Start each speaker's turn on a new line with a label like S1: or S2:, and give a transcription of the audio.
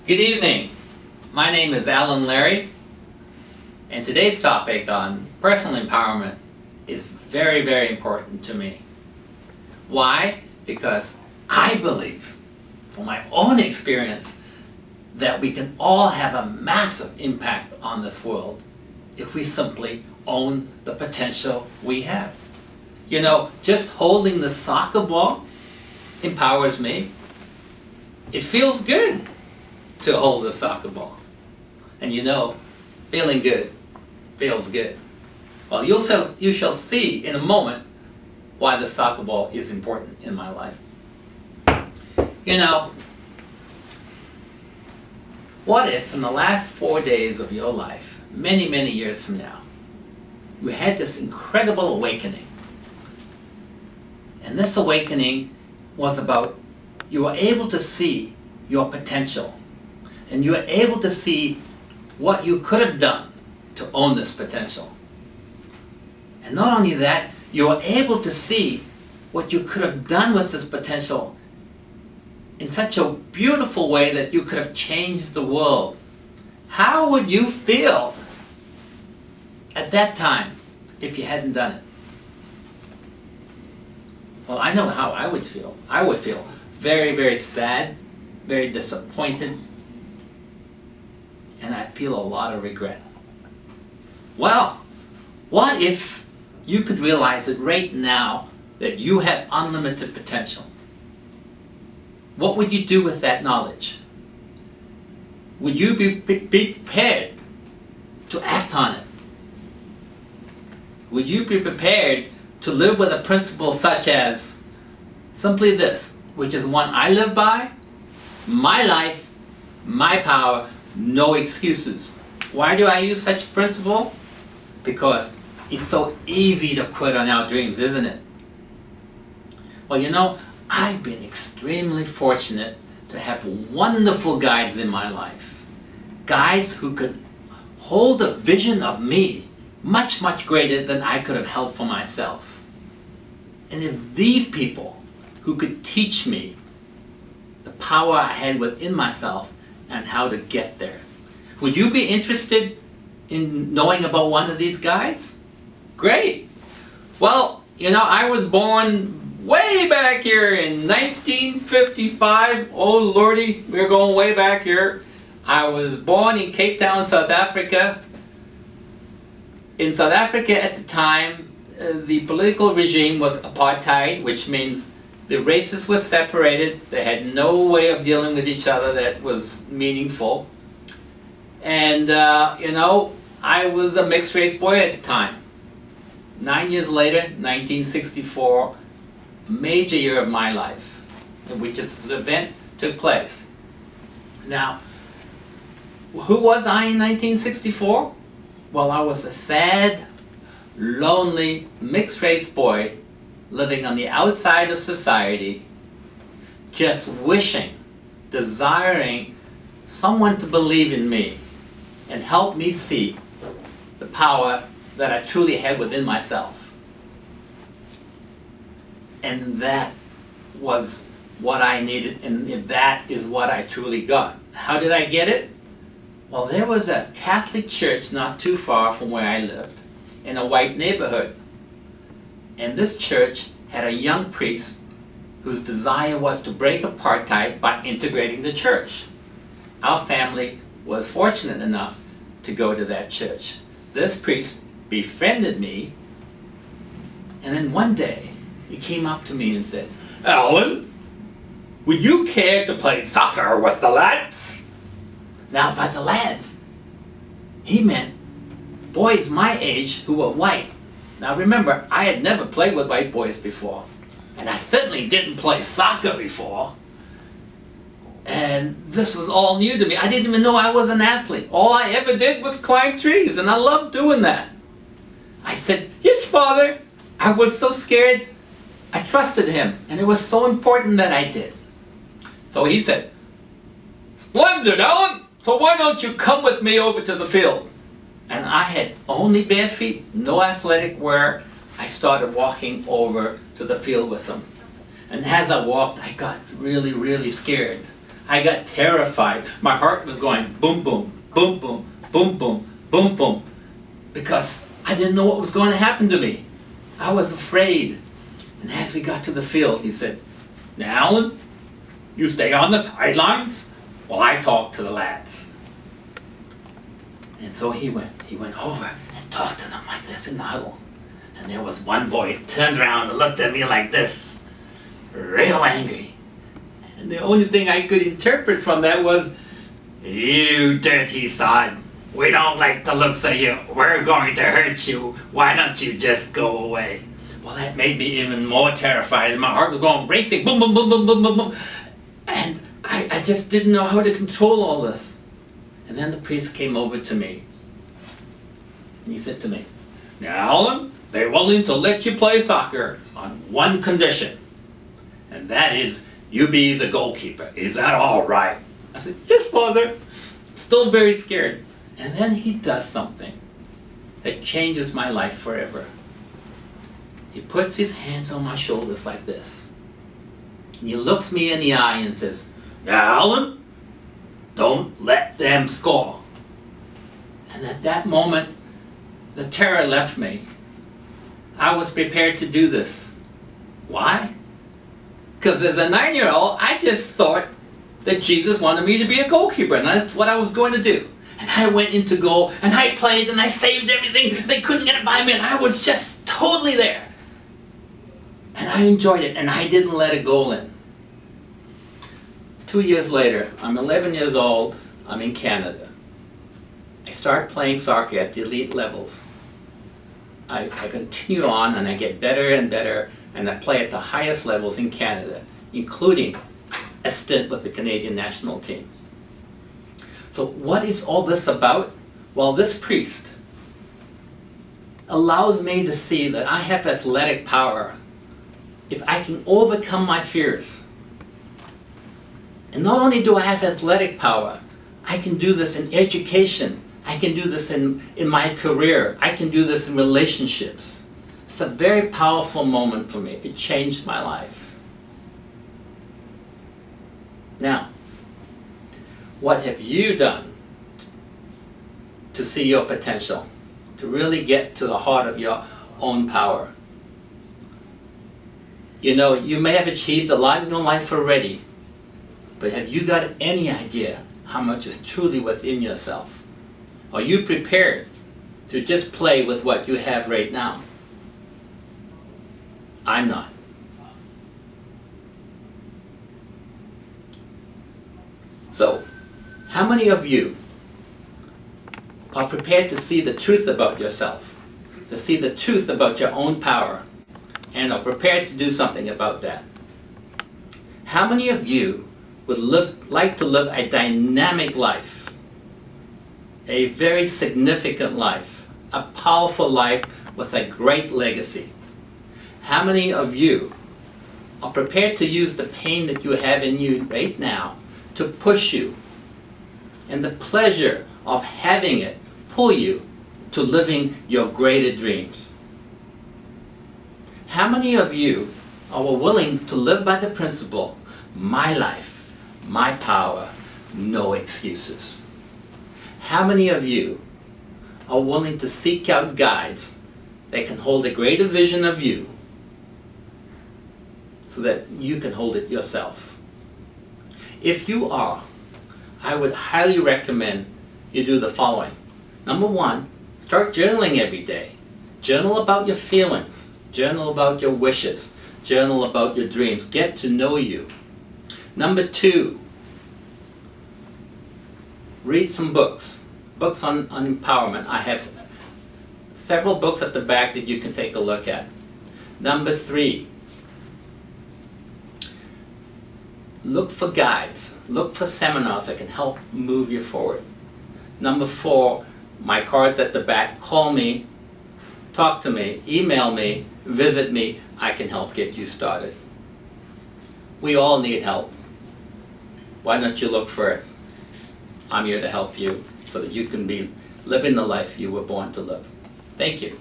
S1: Good evening. My name is Alan Larry, and today's topic on personal empowerment is very, very important to me. Why? Because I believe, from my own experience, that we can all have a massive impact on this world if we simply own the potential we have. You know, just holding the soccer ball empowers me. It feels good to hold the soccer ball. And you know, feeling good feels good. Well, you shall see in a moment why the soccer ball is important in my life. You know, what if in the last 4 days of your life, many, many years from now, you had this incredible awakening? And this awakening was about you were able to see your potential. And you were able to see what you could have done to own this potential. And not only that, you were able to see what you could have done with this potential in such a beautiful way that you could have changed the world. How would you feel at that time if you hadn't done it? Well, I know how I would feel. I would feel very, very sad, very disappointed, and I feel a lot of regret. Well, what if you could realize it right now that you have unlimited potential? What would you do with that knowledge? Would you be prepared to act on it? Would you be prepared to live with a principle such as simply this, which is one I live by: my life, my power, no excuses. Why do I use such a principle? Because it's so easy to quit on our dreams, isn't it? Well, you know, I've been extremely fortunate to have wonderful guides in my life. Guides who could hold a vision of me much, much greater than I could have held for myself. And it's these people who could teach me the power I had within myself and how to get there. Would you be interested in knowing about one of these guides? Great! Well, you know, I was born way back here in 1955. Oh lordy, we're going way back here. I was born in Cape Town, South Africa. In South Africa at the time, the political regime was apartheid, which means the races were separated. They had no way of dealing with each other that was meaningful. And, you know, I was a mixed race boy at the time. 9 years later, 1964, major year of my life, in which this event took place. Now, who was I in 1964? Well, I was a sad, lonely, mixed race boy living on the outside of society, just wishing, desiring someone to believe in me and help me see the power that I truly had within myself. And that was what I needed, and that is what I truly got. How did I get it? Well, there was a Catholic church not too far from where I lived, in a white neighborhood. And this church had a young priest whose desire was to break apartheid by integrating the church. Our family was fortunate enough to go to that church. This priest befriended me, and then one day he came up to me and said, "Alan, would you care to play soccer with the lads?" Now, by the lads, he meant boys my age who were white. Now remember, I had never played with white boys before, and I certainly didn't play soccer before. And this was all new to me. I didn't even know I was an athlete. All I ever did was climb trees, and I loved doing that. I said, "Yes, Father." I was so scared. I trusted him, and it was so important that I did. So he said, "Splendid, Alan! So why don't you come with me over to the field?" And I had only bare feet, no athletic wear. I started walking over to the field with him. And as I walked, I got really, really scared. I got terrified. My heart was going boom, boom, boom, boom, boom, boom, boom, boom, because I didn't know what was going to happen to me. I was afraid. And as we got to the field, he said, "Now, Alan, you stay on the sidelines while I talk to the lads." And so he went over and talked to them like this in the huddle. And there was one boy turned around and looked at me like this, real angry. And the only thing I could interpret from that was, "You dirty sod, we don't like the looks of you. We're going to hurt you. Why don't you just go away?" Well, that made me even more terrified, and my heart was going racing, boom, boom, boom, boom, boom, boom, boom. And I just didn't know how to control all this. And then the priest came over to me, and he said to me, "Now, Alan, they're willing to let you play soccer on one condition, and that is you be the goalkeeper. Is that all right?" I said, "Yes, Father." Still very scared. And then he does something that changes my life forever. He puts his hands on my shoulders like this. And he looks me in the eye and says, "Now, Alan, don't let them score." And at that moment, the terror left me. I was prepared to do this. Why? Because as a 9-year-old, I just thought that Jesus wanted me to be a goalkeeper, and that's what I was going to do. And I went into goal, and I played, and I saved everything. They couldn't get it by me, and I was just totally there. And I enjoyed it, and I didn't let a goal in. 2 years later, I'm 11 years old, I'm in Canada. I start playing soccer at the elite levels. I continue on, and I get better and better, and I play at the highest levels in Canada, including a stint with the Canadian national team. So what is all this about? Well, this priest allows me to see that I have athletic power if I can overcome my fears. And not only do I have athletic power, I can do this in education. I can do this in my career. I can do this in relationships. It's a very powerful moment for me. It changed my life. Now, what have you done to see your potential, to really get to the heart of your own power? You know, you may have achieved a lot in your life already, but have you got any idea how much is truly within yourself? Are you prepared to just play with what you have right now? I'm not. So, how many of you are prepared to see the truth about yourself, to see the truth about your own power, and are prepared to do something about that? How many of you would like to live a dynamic life, a very significant life, a powerful life with a great legacy? How many of you are prepared to use the pain that you have in you right now to push you, and the pleasure of having it pull you to living your greater dreams? How many of you are willing to live by the principle, my life, my power, no excuses? How many of you are willing to seek out guides that can hold a greater vision of you so that you can hold it yourself? If you are, I would highly recommend you do the following. Number one, start journaling every day. Journal about your feelings. Journal about your wishes. Journal about your dreams. Get to know you. Number two, read some books. Books on empowerment. I have several books at the back that you can take a look at. Number three, look for guides. Look for seminars that can help move you forward. Number four, my card's at the back. Call me, talk to me, email me, visit me. I can help get you started. We all need help. Why don't you look for it? I'm here to help you so that you can be living the life you were born to live. Thank you.